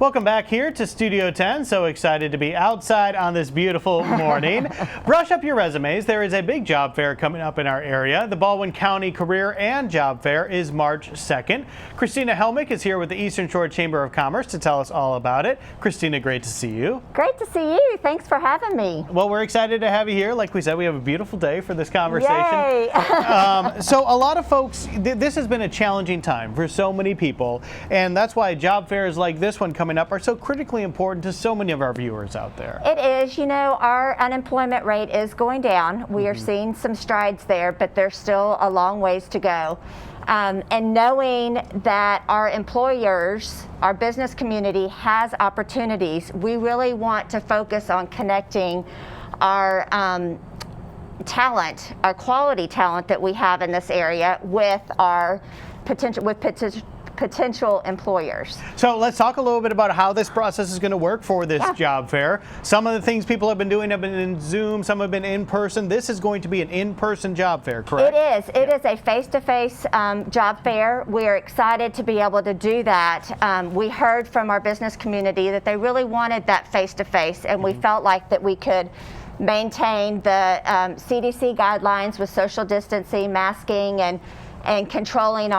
Welcome back here to Studio 10. So excited to be outside on this beautiful morning. Brush up your resumes. There is a big job fair coming up in our area. The Baldwin County Career and Job Fair is March 2nd. Christina Helmick is here with the Eastern Shore Chamber of Commerce to tell us all about it. Christina, great to see you. Great to see you. Thanks for having me. Well, we're excited to have you here. Like we said, we have a beautiful day for this conversation. Yay. So a lot of folks, this has been a challenging time for so many people, and that's why job fairs like this one coming up are so critically important to so many of our viewers out there. It is. You know, our unemployment rate is going down. We are seeing some strides there, but there's still a long ways to go. And knowing that our employers, our business community has opportunities, we really want to focus on connecting our talent, our quality talent that we have in this area with our potential employers. So let's talk a little bit about how this process is going to work for this job fair. Some of the things people have been doing have been in Zoom, some have been in person. This is going to be an in-person job fair, correct? It is. It is a face-to-face job fair. We're excited to be able to do that. We heard from our business community that they really wanted that face-to-face, and we felt like that we could maintain the CDC guidelines with social distancing, masking, and controlling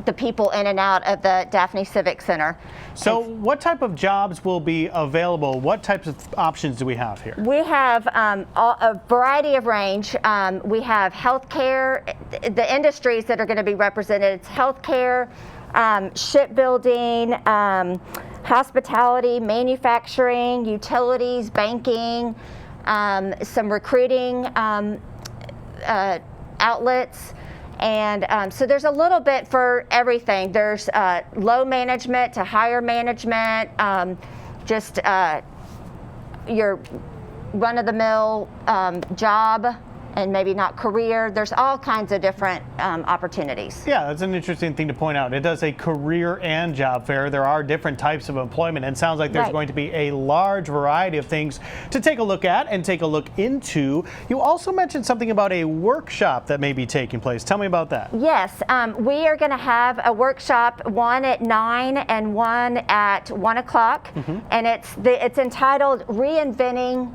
the people in and out of the Daphne Civic Center. So what type of jobs will be available? What types of options do we have here? We have a variety of range. We have healthcare, the industries that are going to be represented. It's healthcare, shipbuilding, hospitality, manufacturing, utilities, banking, some recruiting outlets. And so there's a little bit for everything. There's low management to higher management, just your run-of-the-mill job and maybe not career. There's all kinds of different opportunities. Yeah, that's an interesting thing to point out. It does a career and job fair. There are different types of employment, and it sounds like there's going to be a large variety of things to take a look at and take a look into. You also mentioned something about a workshop that may be taking place. Tell me about that. Yes, we are going to have a workshop, one at 9 and one at 1 o'clock, and it's entitled Reinventing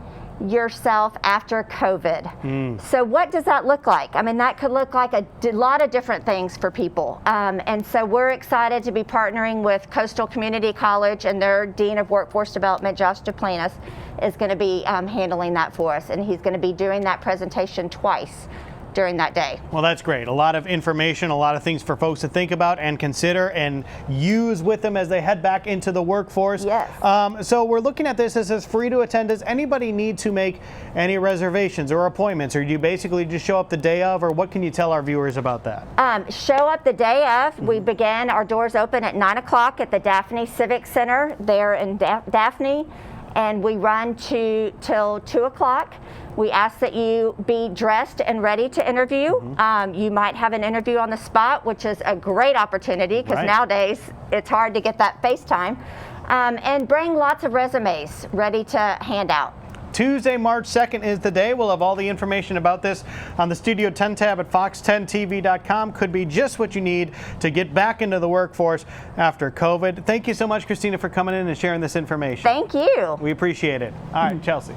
Yourself After COVID. So what does that look like? I mean, that could look like a lot of different things for people. And so we're excited to be partnering with Coastal Community College, and their Dean of Workforce Development, Josh Duplanis, is going to be handling that for us. And he's going to be doing that presentation twice during that day. Well, that's great. A lot of information, a lot of things for folks to think about and consider and use with them as they head back into the workforce. Yes. So we're looking at this. This is free to attend. Does anybody need to make any reservations or appointments, or do you basically just show up the day of, or what can you tell our viewers about that? Show up the day of. We begin, our doors open at 9 o'clock at the Daphne Civic Center there in Daphne, and we run till 2 o'clock. We ask that you be dressed and ready to interview. You might have an interview on the spot, which is a great opportunity because nowadays it's hard to get that FaceTime. And bring lots of resumes ready to hand out. Tuesday, March 2nd is the day. We'll have all the information about this on the Studio 10 tab at fox10tv.com. Could be just what you need to get back into the workforce after COVID. Thank you so much, Christina, for coming in and sharing this information. Thank you. We appreciate it. All right, Chelsea.